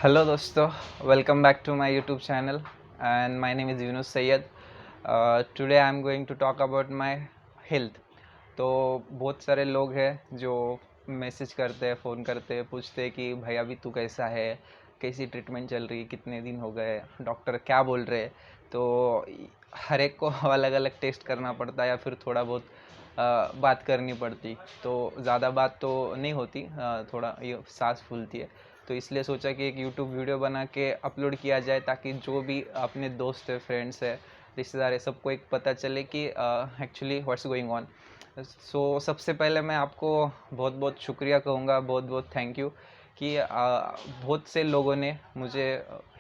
Hello दोस्तों, welcome back to my YouTube channel and my name is Yunus Sayyed. Today I am going to talk about my health. तो बहुत सारे लोग हैं जो message करते हैं, फ़ोन करते हैं, पूछते हैं कि भाई अभी तू कैसा है, कैसी ट्रीटमेंट चल रही, कितने दिन हो गए, डॉक्टर क्या बोल रहे हैं। तो हर एक को अलग अलग टेस्ट करना पड़ता है या फिर थोड़ा बहुत बात करनी पड़ती। तो ज़्यादा बात तो नहीं होती, थोड़ा ये सांस फूलती है। तो इसलिए सोचा कि एक यूट्यूब वीडियो बना के अपलोड किया जाए ताकि जो भी अपने दोस्त है, फ्रेंड्स है, रिश्तेदार है, सबको एक पता चले कि एक्चुअली व्हाट्स गोइंग ऑन। सो सबसे पहले मैं आपको बहुत बहुत शुक्रिया कहूँगा, बहुत बहुत थैंक यू कि बहुत से लोगों ने मुझे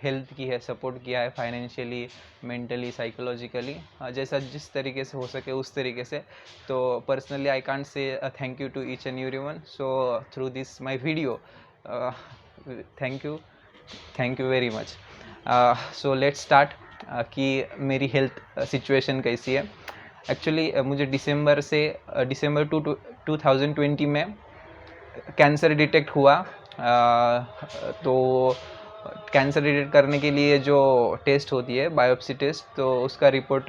हेल्प की है, सपोर्ट किया है फाइनेंशियली, मेंटली, साइकोलॉजिकली, जैसा जिस तरीके से हो सके उस तरीके से। तो personally I can't say thank you to each and everyone, so through this my video thank you, thank you very much. So let's start कि मेरी हेल्थ सिचुएशन कैसी है। एक्चुअली मुझे दिसंबर 2020 में कैंसर डिटेक्ट हुआ। तो कैंसर डिटेक्ट करने के लिए जो टेस्ट होती है, बायोप्सी टेस्ट, तो उसका रिपोर्ट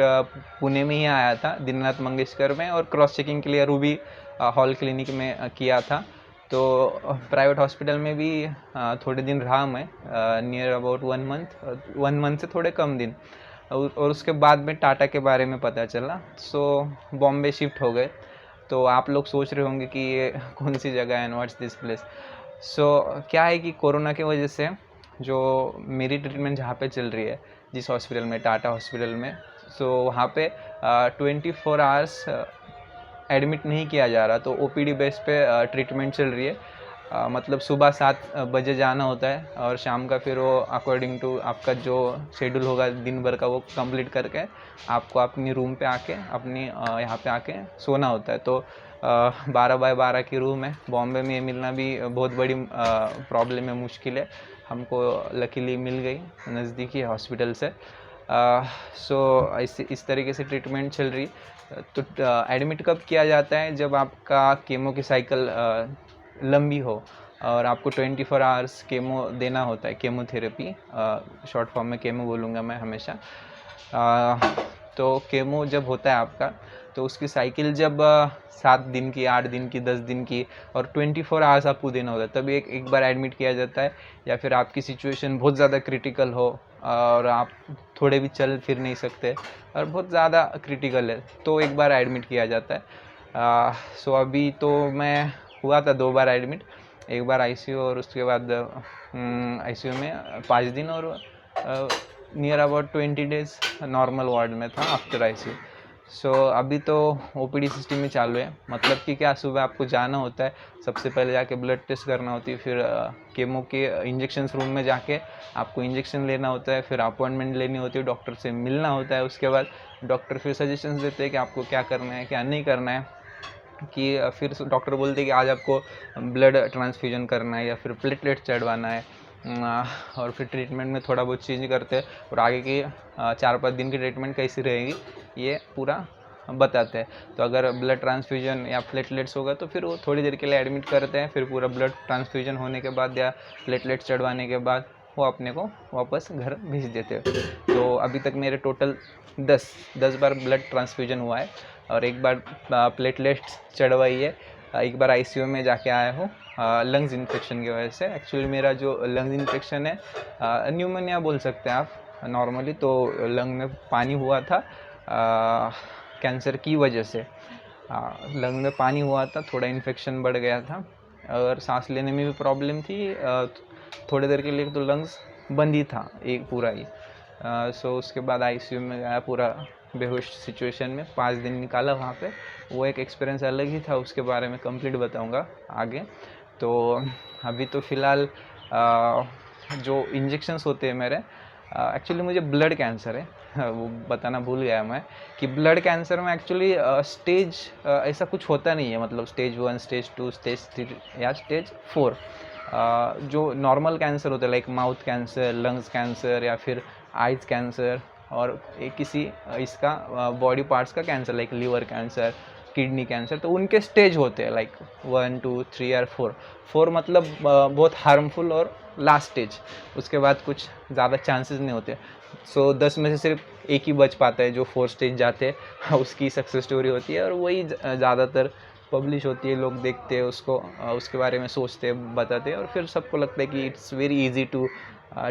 पुणे में ही आया था, दीननाथ मंगेशकर में, और क्रॉस चेकिंग के लिए रूबी हॉल क्लिनिक में किया था। तो प्राइवेट हॉस्पिटल में भी थोड़े दिन रहा मैं, नियर अबाउट 1 मंथ से थोड़े कम दिन, और उसके बाद में टाटा के बारे में पता चला। सो बॉम्बे शिफ्ट हो गए। तो आप लोग सोच रहे होंगे कि ये कौन सी जगह है, व्हाट्स दिस प्लेस। सो क्या है कि कोरोना की वजह से जो मेरी ट्रीटमेंट जहाँ पे चल रही है, जिस हॉस्पिटल में, टाटा हॉस्पिटल में, सो वहाँ पे 24 आवर्स एडमिट नहीं किया जा रहा। तो ओपीडी बेस पे ट्रीटमेंट चल रही है। मतलब सुबह 7 बजे जाना होता है और शाम का फिर वो अकॉर्डिंग टू आपका जो शेड्यूल होगा दिन भर का, वो कंप्लीट करके आपको अपनी रूम पे आके अपनी यहाँ पे आके सोना होता है। तो 12 बाय 12 की रूम है। बॉम्बे में ये मिलना भी बहुत बड़ी प्रॉब्लम है, मुश्किल है। हमको लकीली मिल गई नज़दीकी हॉस्पिटल से। सो इस तरीके से ट्रीटमेंट चल रही। तो एडमिट कब किया जाता है? जब आपका केमो की साइकिल लंबी हो और आपको 24 आवर्स केमो देना होता है, केमोथेरेपी, शॉर्ट फॉर्म में केमो बोलूँगा मैं हमेशा। तो केमो जब होता है आपका, तो उसकी साइकिल जब 7 दिन की, 8 दिन की, 10 दिन की, और 24 आवर्स आपको देना होता है, तभी एक बार एडमिट किया जाता है। या फिर आपकी सिचुएशन बहुत ज़्यादा क्रिटिकल हो और आप थोड़े भी चल फिर नहीं सकते और बहुत ज़्यादा क्रिटिकल है, तो एक बार एडमिट किया जाता है। सो अभी तो मैं हुआ था 2 बार एडमिट, एक बार आईसीयू और उसके बाद आईसीयू में 5 दिन, और near about 20 days normal ward में था आफ्टर आईसीयू। सो अभी तो ओपीडी सिस्टम में चालू है। मतलब कि क्या, सुबह आपको जाना होता है, सबसे पहले जाके ब्लड टेस्ट करना होती है, फिर केमो के इंजेक्शन रूम में जाके आपको इंजेक्शन लेना होता है, फिर अपॉइंटमेंट लेनी होती है, डॉक्टर से मिलना होता है। उसके बाद डॉक्टर फिर सजेशंस देते हैं कि आपको क्या करना है, क्या नहीं करना है। कि फिर डॉक्टर बोलते हैं कि आज आपको ब्लड ट्रांसफ्यूजन करना है या फिर प्लेटलेट चढ़वाना है। और फिर ट्रीटमेंट में थोड़ा बहुत चेंज करते हैं, और आगे की 4-5 दिन की ट्रीटमेंट कैसी रहेगी ये पूरा बताते हैं। तो अगर ब्लड ट्रांसफ्यूजन या प्लेटलेट्स होगा तो फिर वो थोड़ी देर के लिए एडमिट करते हैं, फिर पूरा ब्लड ट्रांसफ्यूजन होने के बाद या प्लेटलेट्स चढ़वाने के बाद वो अपने को वापस घर भेज देते हैं। तो अभी तक मेरे टोटल 10 बार ब्लड ट्रांसफ्यूजन हुआ है, और एक बार प्लेटलेट्स चढ़वाई है। एक बार आईसीयू में जाके आया हूँ लंग्स इन्फेक्शन की वजह से। एक्चुअली मेरा जो लंग्स इन्फेक्शन है, न्यूमोनिया बोल सकते हैं आप नॉर्मली। तो लंग में पानी हुआ था कैंसर की वजह से। लंग में पानी हुआ था, थोड़ा इन्फेक्शन बढ़ गया था, और सांस लेने में भी प्रॉब्लम थी। थोड़ी देर के लिए तो लंग्स बंद ही था, एक पूरा ही। सो उसके बाद आईसीयू में गया, पूरा बेहोश सिचुएशन में 5 दिन निकाला वहाँ पे। वो एक एक्सपीरियंस अलग ही था, उसके बारे में कंप्लीट बताऊँगा आगे। तो अभी तो फ़िलहाल जो इंजेक्शंस होते हैं मेरे, एक्चुअली मुझे ब्लड कैंसर है। वो बताना भूल गया मैं कि ब्लड कैंसर में एक्चुअली स्टेज ऐसा कुछ होता नहीं है। मतलब स्टेज 1, स्टेज 2, स्टेज 3 या स्टेज 4। जो नॉर्मल कैंसर होता है, like mouth cancer, lungs cancer, या फिर आइज कैंसर, और एक किसी इसका बॉडी पार्ट्स का cancer, like liver cancer, kidney cancer, तो उनके स्टेज होते हैं लाइक 1 2 3 और 4। 4 मतलब बहुत हार्मफुल और लास्ट स्टेज, उसके बाद कुछ ज़्यादा चांसेस नहीं होते। सो 10 में से सिर्फ एक ही बच पाता है जो 4 स्टेज जाते हैं, उसकी सक्सेस स्टोरी होती है और वही ज़्यादातर पब्लिश होती है, लोग देखते हैं उसको, उसके बारे में सोचते हैं, बताते हैं और फिर सबको लगता है कि it's very easy to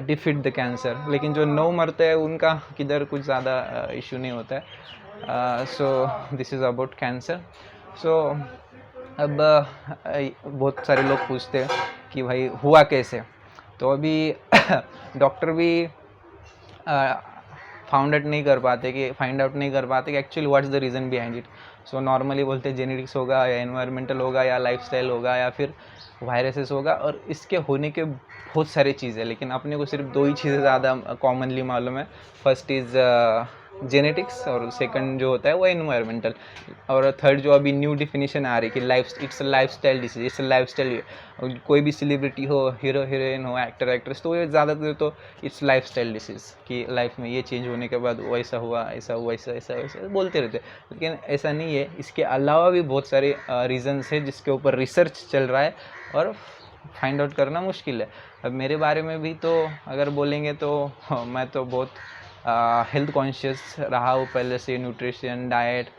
defeat the cancer. लेकिन जो 9 मरते हैं उनका किधर कुछ ज़्यादा इशू नहीं होता है। So this is about cancer. So अब बहुत सारे लोग पूछते हैं कि भाई हुआ कैसे, तो अभी डॉक्टर भी फाइंड आउट नहीं कर पाते कि actually what's the reason behind it. So normally बोलते हैं जेनेटिक्स होगा या एनवायरमेंटल होगा या लाइफस्टाइल होगा या फिर वायरसेस होगा, और इसके होने के बहुत सारी चीज़ें, लेकिन अपने को सिर्फ 2 ही चीज़ें ज़्यादा कॉमनली मालूम है। फर्स्ट इज़ जेनेटिक्स और सेकंड जो होता है वो एनवायरमेंटल, और थर्ड जो अभी न्यू डिफिनीशन आ रही है कि it's a lifestyle disease, it's a lifestyle. कोई भी सेलिब्रिटी हो, हीरो हीरोइन हो, एक्टर एक्ट्रेस, तो ये ज़्यादातर तो इट्स लाइफस्टाइल डिसीज़ कि लाइफ में ये चेंज होने के बाद वो ऐसा हुआ, ऐसा हुआ, ऐसा ऐसा ऐसा बोलते रहते हैं। लेकिन ऐसा नहीं है, इसके अलावा भी बहुत सारे रीजन्स है जिसके ऊपर रिसर्च चल रहा है और फाइंड आउट करना मुश्किल है। अब मेरे बारे में भी तो अगर बोलेंगे तो मैं तो बहुत हेल्थ कॉन्शियस रहा हूँ पहले से। न्यूट्रिशन, डाइट,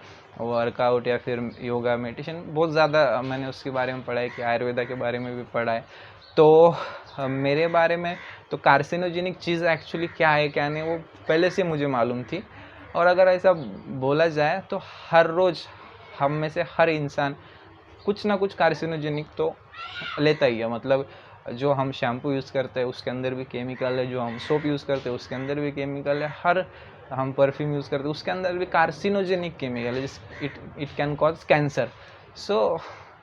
वर्कआउट या फिर योगा, मेडिटेशन, बहुत ज़्यादा मैंने उसके बारे में पढ़ा है कि आयुर्वेदा के बारे में भी पढ़ा है। तो मेरे बारे में तो कार्सिनोजेनिक चीज़ एक्चुअली क्या है क्या नहीं वो पहले से मुझे मालूम थी। और अगर ऐसा बोला जाए तो हर रोज़ हम में से हर इंसान कुछ ना कुछ कार्सिनोजेनिक तो लेता ही है। मतलब जो हम शैम्पू यूज़ करते हैं उसके अंदर भी केमिकल है, जो हम सोप यूज़ करते हैं उसके अंदर भी केमिकल है, हर हम परफ्यूम यूज़ करते हैं उसके अंदर भी कार्सिनोजेनिक केमिकल है, इट कैन कॉज कैंसर। सो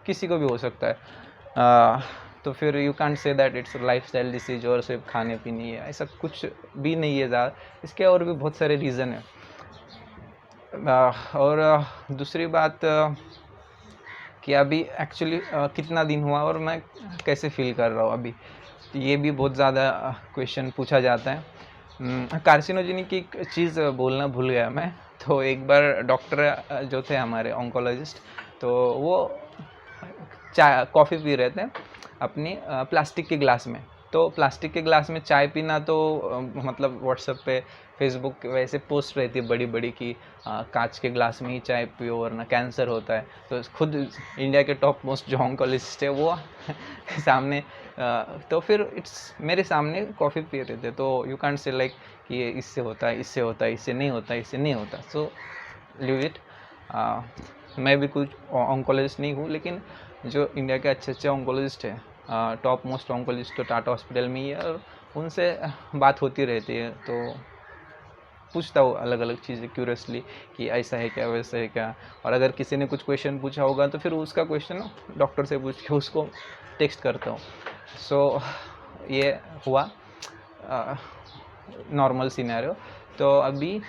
किसी को भी हो सकता है। तो फिर you can't say that it's lifestyle disease और सिर्फ खाने पीने है, ऐसा कुछ भी नहीं है ज़्यादा। इसके और भी बहुत सारे रीज़न है। और दूसरी बात कि अभी एक्चुअली कितना दिन हुआ और मैं कैसे फील कर रहा हूँ अभी, तो ये भी बहुत ज़्यादा क्वेश्चन पूछा जाता है। कार्सिनोजेनिक की एक चीज़ बोलना भूल गया मैं। तो एक बार डॉक्टर जो थे हमारे ऑन्कोलॉजिस्ट, तो वो चाय कॉफ़ी पी रहे थे अपनी प्लास्टिक के ग्लास में। तो प्लास्टिक के ग्लास में चाय पीना तो मतलब व्हाट्सएप पे, फेसबुक वैसे पोस्ट रहती है बड़ी बड़ी कि कांच के ग्लास में ही चाय पियो वरना कैंसर होता है। तो खुद इंडिया के टॉप मोस्ट जो ऑन्कोलॉजिस्ट है वो सामने तो फिर मेरे सामने कॉफ़ी पी रहे थे। तो यू कैंट से लाइक कि ये इससे होता है, इससे होता है, इससे नहीं होता, इससे नहीं होता। So leave it. मैं भी कुछ ऑन्कोलॉजिस्ट नहीं हूँ, लेकिन जो इंडिया के अच्छे अच्छे ऑन्कोलॉजिस्ट हैं, टॉप मोस्ट ऑन्कोलॉजिस्ट तो टाटा हॉस्पिटल में ही है, और उनसे बात होती रहती है। तो पूछता हूँ अलग अलग चीज़ें क्यूरियसली कि ऐसा है क्या, वैसा है क्या। और अगर किसी ने कुछ क्वेश्चन पूछा होगा तो फिर उसका क्वेश्चन डॉक्टर से पूछ के उसको टेक्स्ट करता हूँ। सो ये हुआ नॉर्मल सिनेरियो। तो अभी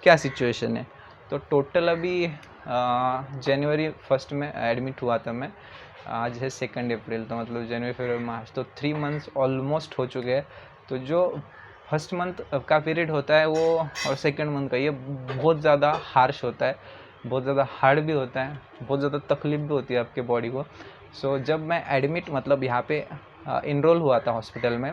क्या सिचुएशन है, तो टोटल अभी जनवरी 1 में एडमिट हुआ था मैं। आज है 2 अप्रैल, तो मतलब जनवरी, फरवरी, मार्च, तो 3 मंथ्स ऑलमोस्ट हो चुके हैं। तो जो फर्स्ट मंथ का पीरियड होता है वो और सेकंड मंथ का, ये बहुत ज़्यादा हार्श होता है, बहुत ज़्यादा हार्ड भी होता है, बहुत ज़्यादा तकलीफ भी होती है आपके बॉडी को। सो जब मैं एडमिट मतलब यहाँ पे इनरोल हुआ था हॉस्पिटल में,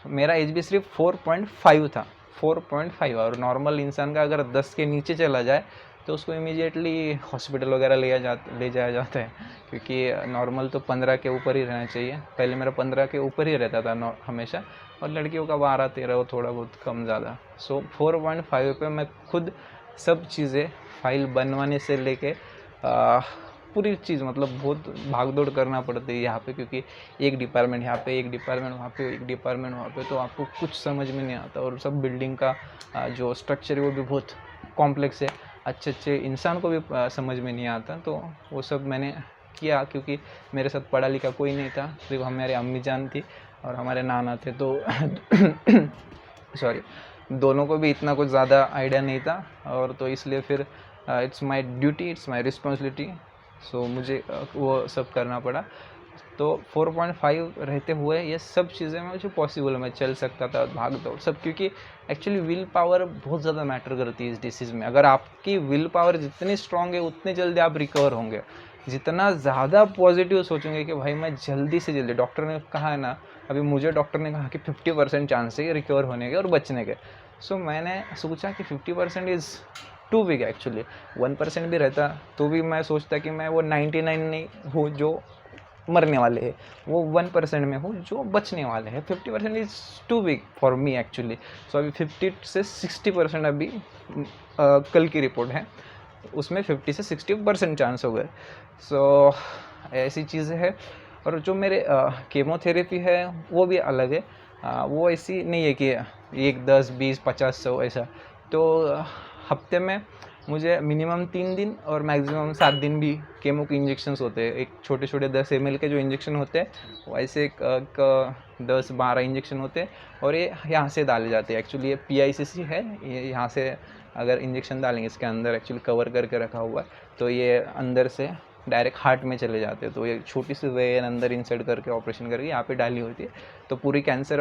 मेरा एज भी सिर्फ 4.5 था, 4.5। और नॉर्मल इंसान का अगर 10 के नीचे चला जाए तो उसको इमीडिएटली हॉस्पिटल वगैरह ले जाया जाता है, क्योंकि नॉर्मल तो 15 के ऊपर ही रहना चाहिए। पहले मेरा 15 के ऊपर ही रहता था हमेशा, और लड़कियों का 12-13 वो थोड़ा बहुत कम ज़्यादा। सो 4.5 पे मैं खुद सब चीज़ें, फाइल बनवाने से लेके पूरी चीज़, मतलब बहुत भाग दौड़ करना पड़ती है यहाँ पे, क्योंकि एक डिपार्टमेंट यहाँ पे, एक डिपार्टमेंट वहाँ पे, एक डिपार्टमेंट वहाँ पे, तो आपको कुछ समझ में नहीं आता। और सब बिल्डिंग का जो स्ट्रक्चर है वो भी बहुत कॉम्प्लेक्स है, अच्छे अच्छे इंसान को भी समझ में नहीं आता। तो वो सब मैंने किया, क्योंकि मेरे साथ पढ़ा लिखा कोई नहीं था, सिर्फ हमारे अम्मी जान थी और हमारे नाना थे। तो सॉरी, दोनों को भी इतना कुछ ज़्यादा आइडिया नहीं था, और तो इसलिए फिर it's my duty, it's my responsibility. So मुझे वो सब करना पड़ा। तो 4.5 रहते हुए ये सब चीज़ें मुझे पॉसिबल है, मैं चल सकता था, भाग दौड़ सब, क्योंकि एक्चुअली विल पावर बहुत ज़्यादा मैटर करती है इस डिसीज़ में। अगर आपकी विल पावर जितनी स्ट्रांग है उतने जल्दी आप रिकवर होंगे। जितना ज़्यादा पॉजिटिव सोचेंगे कि भाई मैं जल्दी से जल्दी, डॉक्टर ने कहा है ना, अभी मुझे डॉक्टर ने कहा कि 50% चांस है रिकवर होने के और बचने के। सो मैंने सोचा कि 50% इज़ टू बिग एक्चुअली। 1% भी रहता तो भी मैं सोचता कि मैं वो 99 नहीं हूँ जो मरने वाले हैं, वो 1% में हूँ जो बचने वाले हैं। 50% is too big for me actually. So अभी 50 से 60% अभी कल की रिपोर्ट है, उसमें 50 से 60% चांस हो गए। सो ऐसी चीज़ें हैं। और जो मेरे केमोथेरेपी है वो भी अलग है। वो ऐसी नहीं है कि 1, 10, 20, 50, 100 ऐसा। तो हफ्ते में मुझे मिनिमम 3 दिन और मैक्सिमम 7 दिन भी केमो के इंजेक्शन्स होते हैं। एक छोटे छोटे 10 ml के जो इंजेक्शन होते हैं वैसे एक 10-12 इंजेक्शन होते हैं, और ये यहाँ से डाले जाते हैं। एक्चुअली ये PICC है, ये यहाँ से अगर इंजेक्शन डालेंगे इसके अंदर, एक्चुअली कवर करके रखा हुआ है, तो ये अंदर से डायरेक्ट हार्ट में चले जाते हैं। तो ये छोटी सी वेन अंदर इंसर्ट करके ऑपरेशन करके यहाँ पे डाली होती है, तो पूरी कैंसर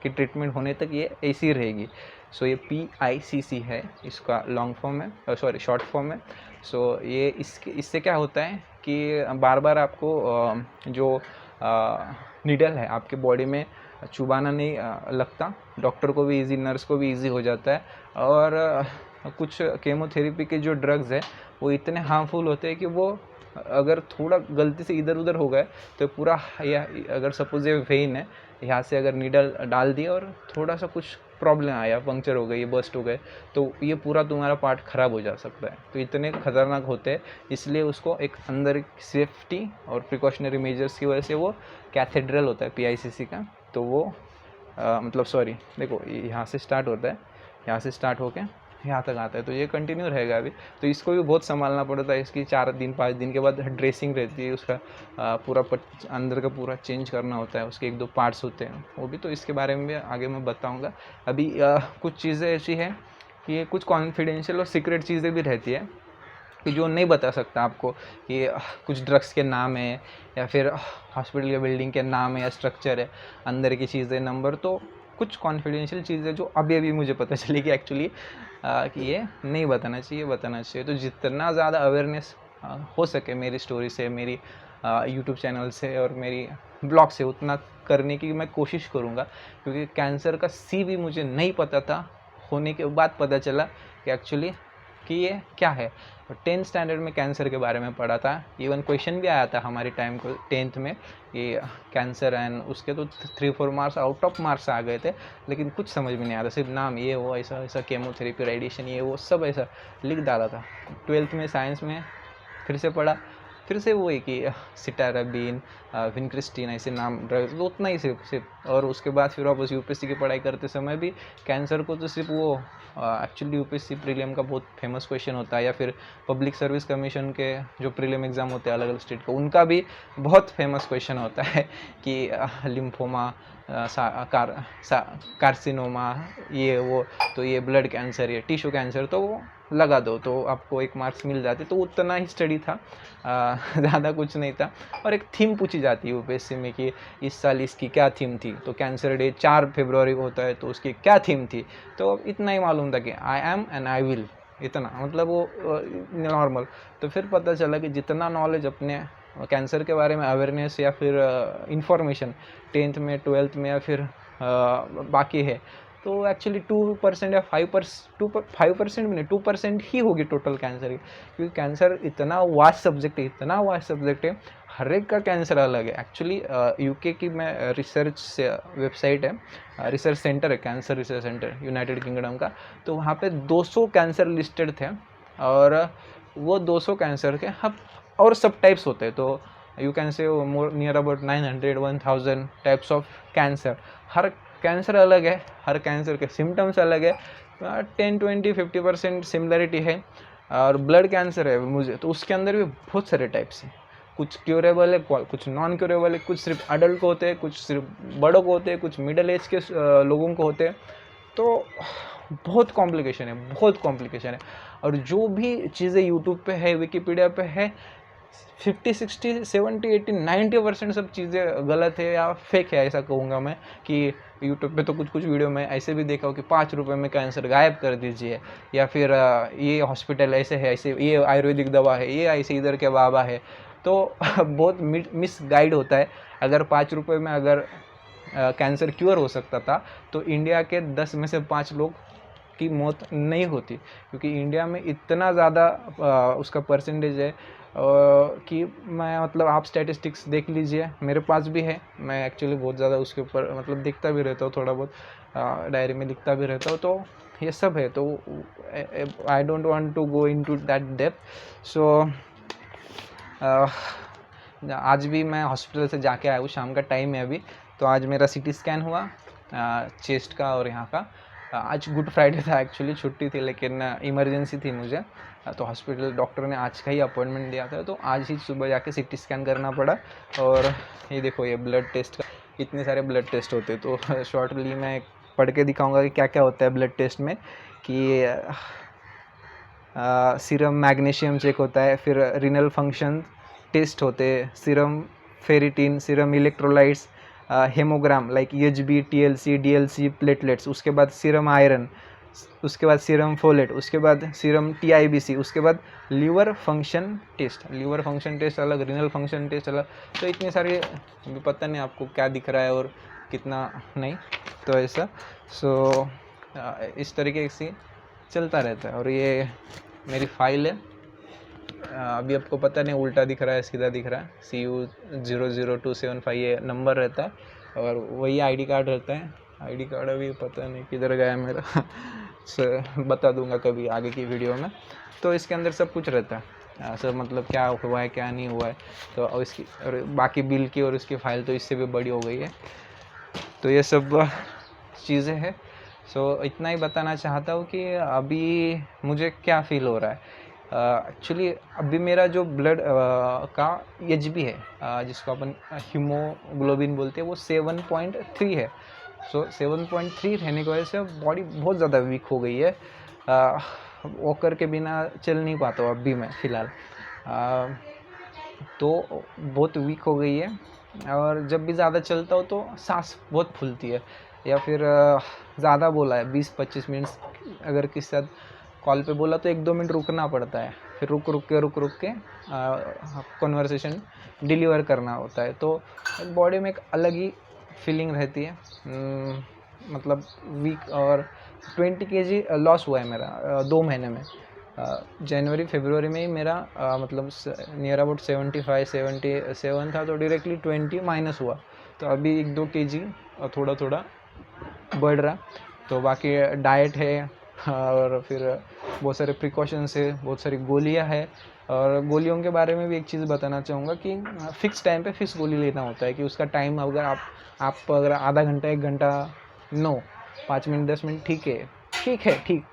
की ट्रीटमेंट होने तक ये ऐसी रहेगी। सो ये PICC है, इसका लॉन्ग फॉर्म है, सॉरी शॉर्ट फॉर्म है। सो ये इससे क्या होता है कि बार बार आपको जो नीडल है आपके बॉडी में चुभाना नहीं लगता, डॉक्टर को भी इजी, नर्स को भी इजी हो जाता है। और कुछ केमोथेरेपी के जो ड्रग्स है वो इतने हार्मफुल होते हैं कि वो अगर थोड़ा गलती से इधर उधर हो गए तो पूरा, या अगर सपोज ये वेन है, यहाँ से अगर नीडल डाल दिया और थोड़ा सा कुछ प्रॉब्लम आया, पंक्चर हो गई, बस्ट हो गए, तो ये पूरा तुम्हारा पार्ट ख़राब हो जा सकता है। तो इतने खतरनाक होते हैं, इसलिए उसको एक अंदर सेफ्टी और प्रिकॉशनरी मेजर्स की वजह से वो कैथेड्रल होता है PICC का। तो वो मतलब सॉरी देखो, यहाँ से स्टार्ट होता है, यहाँ से स्टार्ट होके यहाँ तक आता है, तो ये कंटिन्यू रहेगा अभी। तो इसको भी बहुत संभालना पड़ता है। इसकी 4 दिन 5 दिन के बाद ड्रेसिंग रहती है, उसका पूरा अंदर का पूरा चेंज करना होता है, उसके 1-2 पार्ट्स होते हैं वो भी। तो इसके बारे में भी आगे मैं बताऊँगा। अभी कुछ चीज़ें ऐसी हैं कि कुछ कॉन्फिडेंशियल और सीक्रेट चीज़ें भी रहती है कि जो नहीं बता सकता आपको, कि कुछ ड्रग्स के नाम है या फिर हॉस्पिटल के बिल्डिंग के नाम है या स्ट्रक्चर है, अंदर की चीज़ें, नंबर। तो कुछ कॉन्फिडेंशियल चीज़ें जो अभी अभी मुझे पता चली कि एक्चुअली कि ये नहीं बताना चाहिए। तो जितना ज़्यादा अवेयरनेस हो सके मेरी स्टोरी से, मेरी यूट्यूब चैनल से और मेरी ब्लॉग से, उतना करने की मैं कोशिश करूँगा। क्योंकि कैंसर का C भी मुझे नहीं पता था, होने के बाद पता चला कि एक्चुअली कि ये क्या है। 10th स्टैंडर्ड में कैंसर के बारे में पढ़ा था, इवन क्वेश्चन भी आया था हमारे टाइम को 10th में, कि कैंसर, एंड उसके तो 3-4 मार्क्स आउट ऑफ मार्क्स आ गए थे, लेकिन कुछ समझ में नहीं आ रहा, सिर्फ नाम ये वो ऐसा ऐसा, केमोथेरेपी, रेडिएशन, ये वो सब ऐसा लिख डाला था। 12th में साइंस में फिर से पढ़ा, फिर से वही कि सिटाराबिन, विनक्रिस्टीन, ऐसे नाम ड्रग्स, तो उतना ही सिर्फ। और उसके बाद फिर वापस UPSC की पढ़ाई करते समय भी कैंसर को तो सिर्फ वो एक्चुअली UPSC प्रीलिम का बहुत फेमस क्वेश्चन होता है, या फिर पब्लिक सर्विस कमीशन के जो प्रीलिम एग्ज़ाम होते हैं अलग अलग स्टेट को, उनका भी बहुत फेमस क्वेश्चन होता है कि लिम्फोमा, कार्सिनोमा, ये वो, तो ये ब्लड कैंसर, ये टिश्यू कैंसर, तो वो लगा दो तो आपको 1 मार्क्स मिल जाते। तो उतना ही स्टडी था, ज़्यादा कुछ नहीं था। और एक थीम पूछी जाती है UPSC में कि इस साल इसकी क्या थीम थी, तो कैंसर डे 4 फरवरी को होता है, तो उसकी क्या थीम थी। तो इतना ही मालूम था कि आई एम एंड आई विल, इतना, मतलब वो नॉर्मल। तो फिर पता चला कि जितना नॉलेज अपने कैंसर के बारे में अवेयरनेस या फिर इंफॉर्मेशन 10th में, 12th में या फिर बाकी है, तो एक्चुअली 2% या 5% भी नहीं, 2% ही होगी टोटल कैंसर की। क्योंकि कैंसर इतना वास्ट सब्जेक्ट है, हर एक का कैंसर अलग है। एक्चुअली UK की मैं रिसर्च से वेबसाइट है, रिसर्च सेंटर है, cancer research centre, United kingdom का। तो वहाँ पे 200 कैंसर लिस्टेड थे, और वो 200 कैंसर के हब और सब टाइप्स होते हैं। तो you can say more near about 900-1000 types of cancer. Her cancer अलग है, हर कैंसर के सिम्टम्स अलग है। 10-20-50% सिमिलरिटी है। और ब्लड कैंसर है मुझे, तो उसके अंदर भी बहुत सारे टाइप्स हैं। कुछ क्यूरेबल है, कुछ नॉन क्यूरेबल है, कुछ सिर्फ अडल्ट को होते हैं, कुछ सिर्फ बड़ों को होते हैं, कुछ मिडिल एज के लोगों को होते हैं। तो बहुत कॉम्प्लिकेशन है। और जो भी चीज़ें यूट्यूब पे है, विकीपीडिया पे है, 50 60 70 80 90% सब चीज़ें गलत है या फेक है, ऐसा कहूँगा मैं। कि यूट्यूब पे तो कुछ कुछ वीडियो में ऐसे भी देखा हो कि 5 रुपये में कैंसर गायब कर दीजिए, या फिर ये हॉस्पिटल ऐसे है, ऐसे ये आयुर्वेदिक दवा है, ये ऐसे इधर के बाबा है। तो बहुत मिस गाइड होता है। अगर 5 रुपये में अगर कैंसर क्योर हो सकता था, तो इंडिया के 10 में से 5 लोग की मौत नहीं होती, क्योंकि इंडिया में इतना ज़्यादा उसका परसेंटेज है कि मैं मतलब आप स्टैटिस्टिक्स देख लीजिए, मेरे पास भी है। मैं एक्चुअली बहुत ज़्यादा उसके ऊपर मतलब देखता भी रहता हूँ, थोड़ा बहुत डायरी में लिखता भी रहता हूँ। तो ये सब है, तो I don't want to go into that depth. So आज भी मैं हॉस्पिटल से जाके आया हूँ, शाम का टाइम है अभी। तो आज मेरा सीटी स्कैन हुआ चेस्ट का और यहाँ का। आज गुड फ्राइडे था, एक्चुअली छुट्टी थी, लेकिन इमरजेंसी थी मुझे। तो हॉस्पिटल डॉक्टर ने आज का ही अपॉइंटमेंट दिया था, तो आज ही सुबह जाके सीटी स्कैन करना पड़ा। और ये देखो, ये ब्लड टेस्ट का, इतने सारे ब्लड टेस्ट होते, तो शॉर्टली मैं पढ़ के दिखाऊंगा कि क्या क्या होता है ब्लड टेस्ट में। कि सीरम मैग्नीशियम चेक होता है, फिर रीनल फंक्शन टेस्ट होते हैं, serum ferritin, serum electrolytes, haemogram like EHB, TLC, DLC, platelets, उसके बाद सीरम आयरन, उसके बाद सीरम फोलेट, उसके बाद सीरम TIBC, उसके बाद liver function test. Liver function test अलग, रीनल फंक्शन टेस्ट अलग। तो इतने सारे, अभी पता नहीं आपको क्या दिख रहा है और कितना नहीं, तो ऐसा। सो इस तरीके से चलता रहता है। और ये मेरी फाइल है। अभी आपको पता नहीं उल्टा दिख रहा है सीधा दिख रहा है, CU00275 ये नंबर रहता है, और वही आईडी कार्ड रहता है। आईडी कार्ड अभी पता नहीं किधर गया मेरा बता दूंगा कभी आगे की वीडियो में। तो इसके अंदर सब कुछ रहता है, सब मतलब क्या हुआ है क्या नहीं हुआ है। तो और इसकी और बाकी बिल की और उसकी फ़ाइल तो इससे भी बड़ी हो गई है। तो ये सब चीज़ें हैं। सो इतना ही बताना चाहता हूँ कि अभी मुझे क्या फ़ील हो रहा है। एक्चुअली अभी मेरा जो ब्लड का HB है, जिसको अपन हीमोग्लोबिन बोलते हैं, वो 7.3 है। सो 7.3 रहने की वजह से बॉडी बहुत ज़्यादा वीक हो गई है। वॉकर के बिना चल नहीं पाता हूँ अभी मैं फ़िलहाल। तो बहुत वीक हो गई है, और जब भी ज़्यादा चलता हूँ तो सांस बहुत फूलती है, या फिर ज़्यादा बोला है 20-25 मिनट अगर किसी साथ कॉल पे बोला तो 1-2 मिनट रुकना पड़ता है, फिर रुक के कन्वर्सेशन डिलीवर करना होता है। तो बॉडी में एक अलग ही फीलिंग रहती है। मतलब वीक, और 20 kg लॉस हुआ है मेरा 2 महीने में। जनवरी फरवरी में ही मेरा मतलब नियर अबाउट 75-77 था, तो डायरेक्टली 20 माइनस हुआ। तो अभी 1-2 kg थोड़ा थोड़ा बढ़ रहा। तो बाकी डाइट है, और फिर बहुत सारे प्रिकॉशंस है, बहुत सारी गोलियां है। और गोलियों के बारे में भी एक चीज़ बताना चाहूँगा कि फ़िक्स टाइम पे फ़िक्स गोली लेना होता है। कि उसका टाइम अगर आप अगर आधा घंटा 1 घंटा नो, 5 मिनट 10 मिनट ठीक,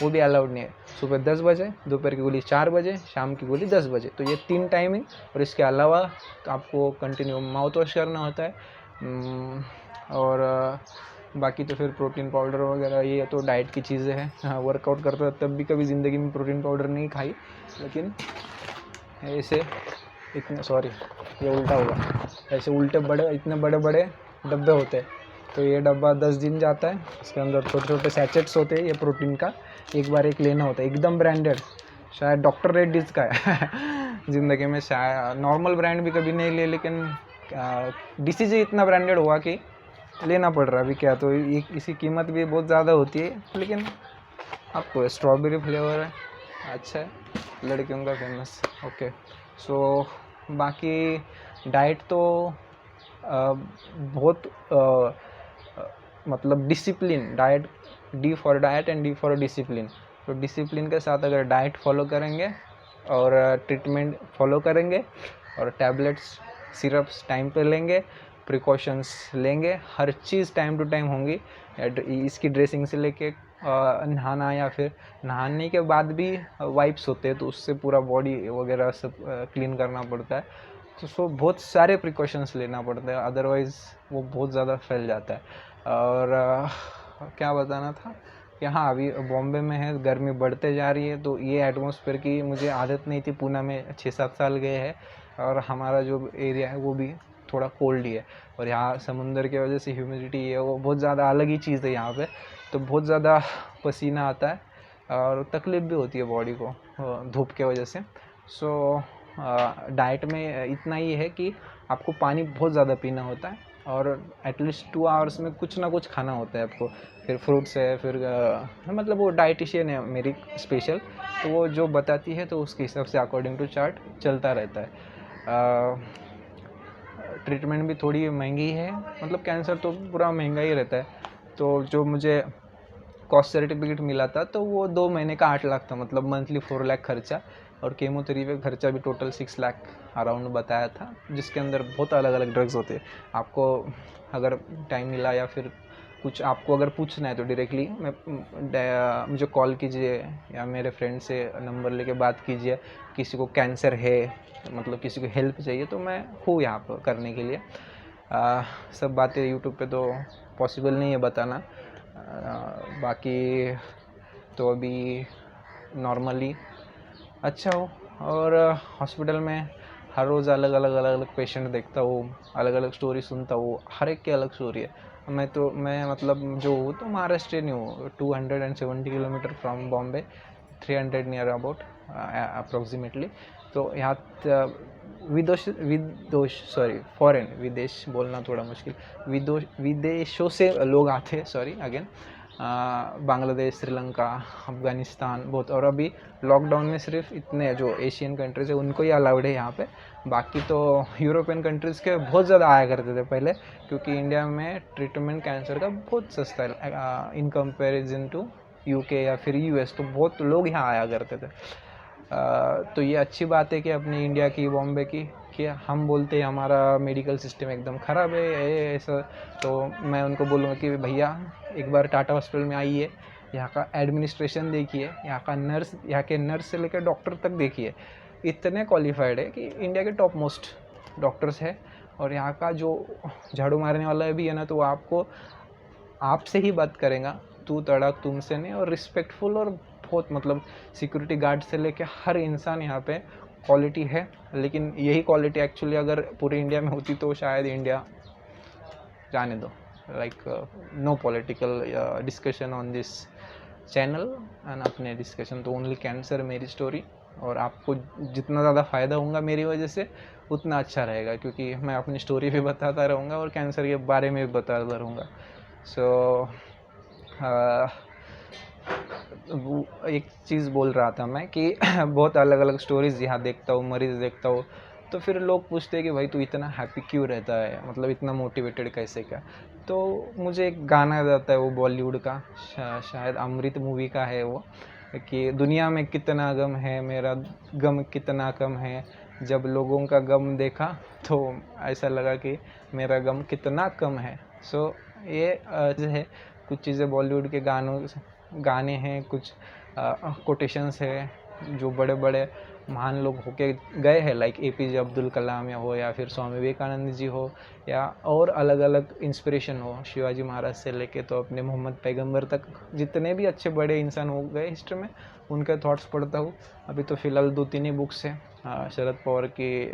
वो भी अलाउड नहीं है। सुबह 10 बजे, दोपहर की गोली 4 बजे, शाम की गोली 10 बजे। तो ये 3 टाइमिंग, और इसके अलावा तो आपको कंटिन्यू माउथ वॉश करना होता है। और बाकी तो फिर प्रोटीन पाउडर वगैरह ये तो डाइट की चीज़ें हैं। हाँ, वर्कआउट करता तब भी कभी ज़िंदगी में प्रोटीन पाउडर नहीं खाई, लेकिन ऐसे इतने ये उल्टा होगा, ऐसे उल्टे इतने बड़े बड़े डब्बे होते हैं। तो ये डब्बा 10 दिन जाता है, इसके अंदर छोटे छोटे सैचेट्स होते हैं ये प्रोटीन का, एक बार एक लेना होता है, एकदम ब्रांडेड, शायद डॉक्टर रेड्डीज का है ज़िंदगी में शायद नॉर्मल ब्रांड भी कभी नहीं ले, लेकिन DCG इतना ब्रांडेड हुआ कि लेना पड़ रहा है। अभी क्या, तो इसकी कीमत भी बहुत ज़्यादा होती है, लेकिन आपको स्ट्रॉबेरी फ्लेवर है, अच्छा है, लड़कियों का फेमस। ओके, सो बाकी डाइट तो बहुत मतलब discipline, diet, D for diet and D for discipline. तो डिसिप्लिन के साथ अगर डाइट फॉलो करेंगे और ट्रीटमेंट फॉलो करेंगे और टैबलेट्स सिरप्स टाइम पे लेंगे, प्रिकॉशंस लेंगे, हर चीज़ टाइम टू टाइम होंगी। इसकी ड्रेसिंग से लेके नहाना, या फिर नहाने के बाद भी वाइप्स होते हैं, तो उससे पूरा बॉडी वगैरह सब क्लीन करना पड़ता है। तो बहुत सारे प्रिकॉशंस लेना पड़ता है, अदरवाइज़ वो बहुत ज़्यादा फैल जाता है। और क्या बताना था, कि हाँ अभी बॉम्बे में है, गर्मी बढ़ते जा रही है, तो ये एटमॉस्फेयर की मुझे आदत नहीं थी। पूना में 6-7 साल गए हैं और हमारा जो एरिया है वो भी थोड़ा कोल्ड ही है, और यहाँ समुंदर की वजह से ह्यूमिडिटी है वो बहुत ज़्यादा अलग ही चीज़ है यहाँ पे। तो बहुत ज़्यादा पसीना आता है और तकलीफ़ भी होती है बॉडी को धूप के वजह से। सो डाइट में इतना ही है कि आपको पानी बहुत ज़्यादा पीना होता है और एटलीस्ट 2 आवर्स में कुछ ना कुछ खाना होता है आपको। फिर फ्रूट्स है, फिर मतलब वो डाइटिशियन है मेरी स्पेशल, तो वो जो बताती है तो उसके हिसाब से अकॉर्डिंग टू चार्ट चलता रहता है। ट्रीटमेंट भी थोड़ी महंगी है, मतलब कैंसर तो पूरा महंगा ही रहता है। तो जो मुझे कॉस्ट सर्टिफिकेट मिला था तो वो 2 महीने का 8 लाख था, मतलब मंथली 4 लाख खर्चा, और केमोथेरेपी खर्चा भी टोटल 6 लाख अराउंड बताया था, जिसके अंदर बहुत अलग अलग ड्रग्स होते हैं। आपको अगर टाइम मिला या फिर कुछ आपको अगर पूछना है तो डायरेक्टली मुझे कॉल कीजिए या मेरे फ्रेंड से नंबर लेके बात कीजिए। किसी को कैंसर है, मतलब किसी को हेल्प चाहिए, तो मैं हूँ यहाँ पर करने के लिए। सब बातें यूट्यूब पे तो पॉसिबल नहीं है बताना। बाकी तो अभी नॉर्मली अच्छा हो, और हॉस्पिटल में हर रोज़ अलग अलग पेशेंट देखता हूँ, अलग अलग स्टोरी सुनता हूँ, हर एक की अलग स्टोरी है। मैं मतलब जो हूँ तो महाराष्ट्रियन ही हूँ, 270 kilometre from Bombay, 300 near about approximately. तो यहाँ फॉरेन, विदेश बोलना थोड़ा मुश्किल, विदेशों से लोग आते हैं, सॉरी अगेन, बांग्लादेश, श्रीलंका, अफ़गानिस्तान बहुत। और अभी लॉकडाउन में सिर्फ इतने जो एशियन कंट्रीज़ है उनको ही अलाउड है यहाँ पे। बाकी तो यूरोपियन कंट्रीज़ के बहुत ज़्यादा आया करते थे पहले, क्योंकि इंडिया में ट्रीटमेंट कैंसर का बहुत सस्ता है इन कंपैरिजन टू यूके या फिर यूएस, तो बहुत लोग यहाँ आया करते थे। तो ये अच्छी बात है कि अपनी इंडिया की, बॉम्बे की, कि हम बोलते हैं हमारा मेडिकल सिस्टम एकदम ख़राब है ऐसा, तो मैं उनको बोलूँगा कि भैया एक बार टाटा हॉस्पिटल में आइए, यहाँ का एडमिनिस्ट्रेशन देखिए, यहाँ के नर्स से लेकर डॉक्टर तक देखिए, इतने क्वालिफाइड है कि इंडिया के टॉप मोस्ट डॉक्टर्स है। और यहाँ का जो झाड़ू मारने वाला भी है ना, तो वो आपको आपसे ही बात करेगा, तू तड़ाक तुमसे नहीं, और रिस्पेक्टफुल, और बहुत मतलब सिक्योरिटी गार्ड से लेके हर इंसान यहाँ पे क्वालिटी है। लेकिन यही क्वालिटी एक्चुअली अगर पूरे इंडिया में होती तो शायद इंडिया जाने दो। Like no political discussion on this channel, and अपने डिस्कशन तो ओनली कैंसर, मेरी स्टोरी। और आपको जितना ज़्यादा फ़ायदा होगा मेरी वजह से उतना अच्छा रहेगा, क्योंकि मैं अपनी स्टोरी भी बताता रहूँगा और कैंसर के बारे में भी बताता रहूँगा। सो एक चीज़ बोल रहा था मैं कि बहुत अलग अलग स्टोरीज़ यहाँ देखता हूँ, मरीज़ देखता हूँ, तो फिर लोग पूछते हैं कि भाई तू इतना हैप्पी क्यों रहता है, मतलब इतना मोटिवेटेड कैसे क्या। तो मुझे एक गाना याद आता है, वो बॉलीवुड का, शायद अमृत मूवी का है वो, कि दुनिया में कितना गम है, मेरा गम कितना कम है, जब लोगों का गम देखा तो ऐसा लगा कि मेरा गम कितना कम है। सो ये जो है कुछ चीज़ें बॉलीवुड के गाने हैं, कुछ कोटेशंस है जो बड़े बड़े महान लोग होके गए हैं, लाइक APJ अब्दुल कलाम या हो, या फिर स्वामी विवेकानंद जी हो, या और अलग अलग इंस्पिरेशन हो, शिवाजी महाराज से लेके तो अपने मोहम्मद पैगंबर तक, जितने भी अच्छे बड़े इंसान हो गए हिस्ट्री में, उनके थॉट्स पढ़ता हूँ। अभी तो फ़िलहाल 2-3 ही बुक्स हैं, शरद पवार की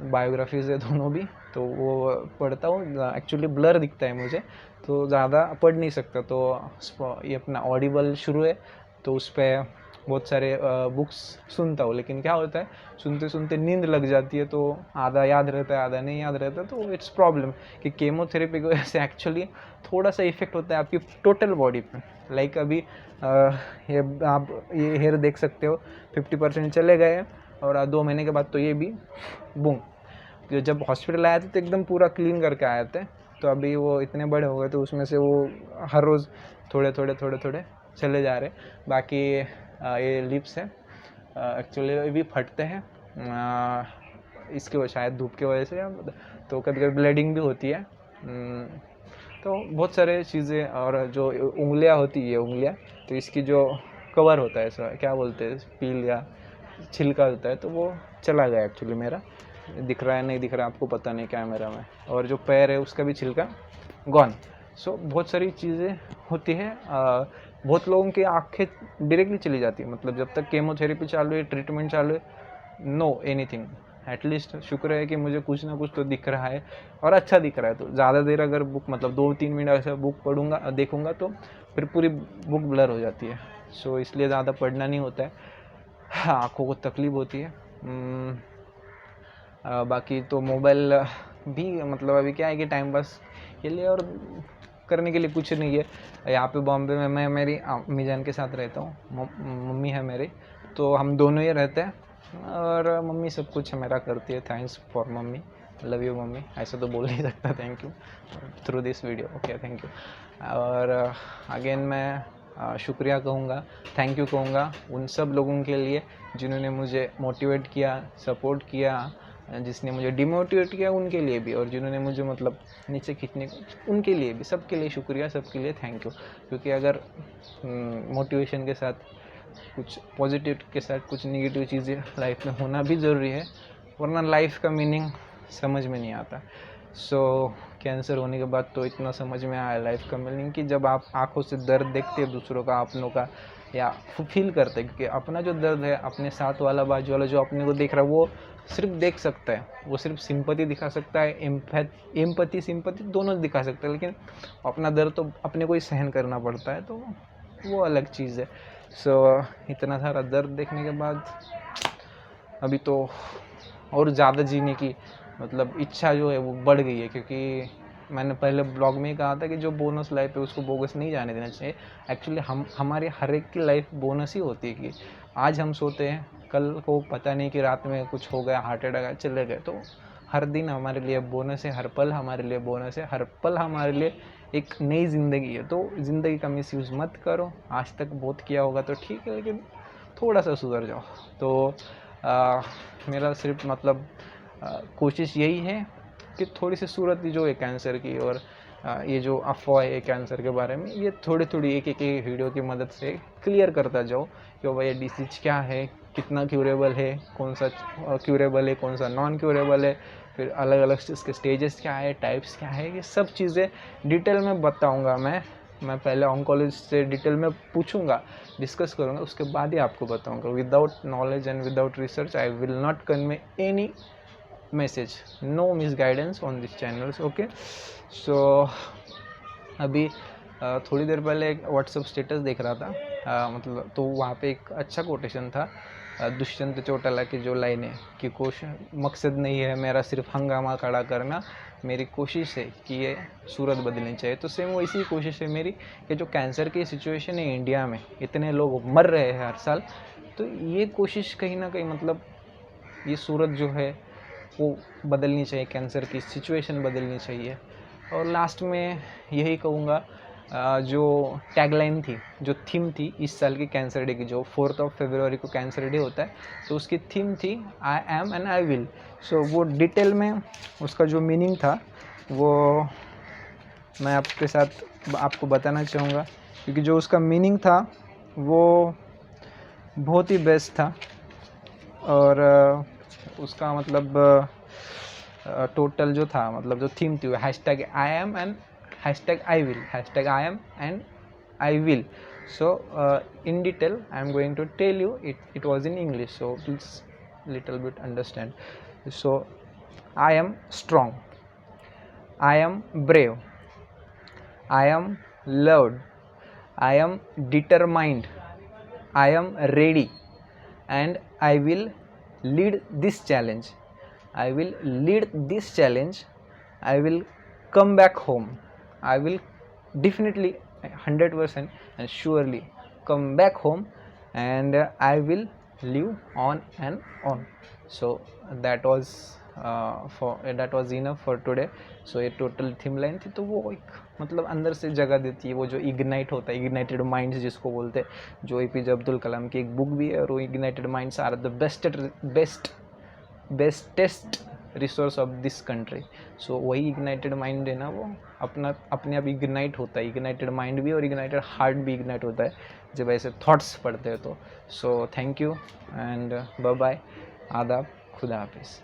बायोग्राफीज़ है दोनों भी, तो वो पढ़ता हूँ। एक्चुअली ब्लर दिखता है मुझे, तो ज़्यादा पढ़ नहीं सकता, तो ये अपना ऑडिबल शुरू है, तो उस पर बहुत सारे बुक्स सुनता हूँ। लेकिन क्या होता है, सुनते सुनते नींद लग जाती है, तो आधा याद रहता है, आधा नहीं याद रहता है, तो इट्स प्रॉब्लम कि केमोथेरेपी की वजह से एक्चुअली थोड़ा सा इफेक्ट होता है आपकी टोटल बॉडी पे। लाइक अभी आप ये हेयर देख सकते हो, 50% चले गए, और 2 महीने के बाद तो ये भी बूम। जब हॉस्पिटल आए थे तो एकदम पूरा क्लीन करके आए थे, तो अभी वो इतने बड़े हो गए तो उसमें से वो हर रोज़ थोड़े थोड़े चले जा रहे। बाकी ये लिप्स है, एक्चुअली ये भी फटते हैं इसकी शायद धूप की वजह से, तो कभी कभी ब्लीडिंग भी होती है। तो बहुत सारे चीज़ें, और जो उंगलियां होती है, उंगलियां, तो इसकी जो कवर होता है, ऐसा क्या बोलते हैं, पील या छिलका होता है, तो वो चला गया एक्चुअली मेरा। दिख रहा है नहीं दिख रहा है आपको पता नहीं कैमरा में। और जो पैर है उसका भी छिलका गॉन। सो बहुत सारी चीज़ें होती है बहुत लोगों की आंखें डायरेक्टली चली जाती है, मतलब जब तक केमोथेरेपी चालू है, ट्रीटमेंट चालू है, नो एनीथिंग। एटलीस्ट शुक्र है कि मुझे कुछ ना कुछ तो दिख रहा है और अच्छा दिख रहा है। तो ज़्यादा देर अगर बुक मतलब 2-3 मिनट ऐसा बुक पढ़ूंगा देखूंगा तो फिर पूरी बुक ब्लर हो जाती है। सो इसलिए ज़्यादा पढ़ना नहीं होता है, आँखों को तकलीफ होती है। बाकी तो मोबाइल भी मतलब अभी क्या है कि टाइम पास के लिए और करने के लिए कुछ नहीं है। यहाँ पे बॉम्बे में मैं मेरी अम्मी जान के साथ रहता हूँ, मम्मी है मेरी, तो हम दोनों ही रहते हैं और मम्मी सब कुछ मेरा करती है। Thanks for mummy, love you mummy, ऐसा तो बोल नहीं सकता thank you through this video, okay thank you. और अगेन मैं शुक्रिया कहूँगा, थैंक यू कहूँगा उन सब लोगों के लिए जिन्होंने मुझे मोटिवेट किया, सपोर्ट किया, जिसने मुझे डिमोटिवेट किया उनके लिए भी, और जिन्होंने मुझे मतलब नीचे खींचने उनके लिए भी, सबके लिए शुक्रिया, सबके लिए थैंक यू। क्योंकि अगर मोटिवेशन के साथ कुछ पॉजिटिव के साथ कुछ निगेटिव चीज़ें लाइफ में होना भी ज़रूरी है, वरना लाइफ का मीनिंग समझ में नहीं आता। सो कैंसर होने के बाद तो इतना समझ में आया लाइफ का मीनिंग कि जब आप आंखों से दर्द देखते हैं दूसरों का, अपनों का, या फील करते हैं, क्योंकि अपना जो दर्द है, अपने साथ वाला बाजू वाला जो अपने को देख रहा है वो सिर्फ देख सकता है, वो सिर्फ सिंपैथी दिखा सकता है, एम्पैथी सिंपैथी दोनों दिखा सकता है, लेकिन अपना दर्द तो अपने को ही सहन करना पड़ता है, तो वो अलग चीज़ है। सो इतना सारा दर्द देखने के बाद अभी तो और ज़्यादा जीने की मतलब इच्छा जो है वो बढ़ गई है, क्योंकि मैंने पहले ब्लॉग में ही कहा था कि जो बोनस लाइफ है उसको बोगस नहीं जाने देना चाहिए। एक्चुअली हमारे हर एक की लाइफ बोनस ही होती है कि आज हम सोते हैं, कल को पता नहीं कि रात में कुछ हो गया, हार्ट अटैक आया, चले गए। तो हर दिन हमारे लिए बोनस है, हर पल हमारे लिए बोनस है, हर पल हमारे लिए एक नई ज़िंदगी है। तो ज़िंदगी का मिसयूज़ मत करो, आज तक बहुत किया होगा तो ठीक है, लेकिन थोड़ा सा सुधर जाओ। तो मेरा सिर्फ मतलब कोशिश यही है कि थोड़ी सी सूरत जो है कैंसर की, और ये जो अफवाह है कैंसर के बारे में, ये थोड़ी थोड़ी एक एक वीडियो की मदद से क्लियर करता जाओ कि भाई ये डिसीज क्या है, कितना क्यूरेबल है, कौन सा क्यूरेबल है, कौन सा नॉन क्यूरेबल है, फिर अलग अलग इसके स्टेजेस क्या है, टाइप्स क्या है, ये सब चीज़ें डिटेल में बताऊँगा। मैं पहले ऑन्कोलॉजिस्ट से डिटेल में पूछूंगा, डिस्कस करूँगा, उसके बाद ही आपको बताऊँगा। Without knowledge and without research I will not convey any message, no misguidance on this channels, okay. So अभी थोड़ी देर पहले एक व्हाट्सअप स्टेटस देख रहा था, मतलब तो वहाँ पे एक अच्छा कोटेशन था, दुष्यंत चौटाला की जो लाइन है कि मकसद नहीं है मेरा सिर्फ हंगामा खड़ा करना, मेरी कोशिश है कि ये सूरत बदलनी चाहिए। तो सेम वैसी कोशिश है मेरी कि जो कैंसर की सिचुएशन है इंडिया में, इतने लोग मर रहे हैं हर साल, तो ये कोशिश कहीं ना कहीं मतलब ये सूरत जो है वो बदलनी चाहिए, कैंसर की सिचुएशन बदलनी चाहिए। और लास्ट में यही कहूँगा, जो टैगलाइन थी, जो थीम थी इस साल की कैंसर डे की, जो 4 फरवरी को कैंसर डे होता है, तो उसकी थीम थी I am and I will. So वो डिटेल में उसका जो मीनिंग था वो मैं आपके साथ आपको बताना चाहूँगा, क्योंकि जो उसका मीनिंग था वो बहुत ही बेस्ट था। और उसका मतलब टोटल जो था, मतलब जो थीम थी वो hashtag I am and hashtag I will, hashtag I am and I will. So in detail I am going to tell you, it was in English, so please little bit understand. So I am strong, I am brave, I am loved, I am determined, I am ready, and I will lead this challenge. I will lead this challenge. I will come back home. I will definitely 100% and surely come back home, and I will live on and on. So that was that was enough for today. So ये total theme line थी, तो वो एक मतलब अंदर से जगह देती है, वो जो इग्नाइट होता है, इग्नाइटेड माइंड्स जिसको बोलते हैं, जो APJ अब्दुल कलाम की एक बुक भी है, और वो ignited minds are the bestest resource of this country. So वही इग्नाइटेड माइंड है ना, वो अपने आप इग्नाइट होता है, इग्नाइटेड माइंड भी और इग्नाइटेड हार्ट भी इग्नाइट होता है जब ऐसे थॉट्स पढ़ते हैं तो। So thank you and bye bye, आदाब, खुदा हाफिज़।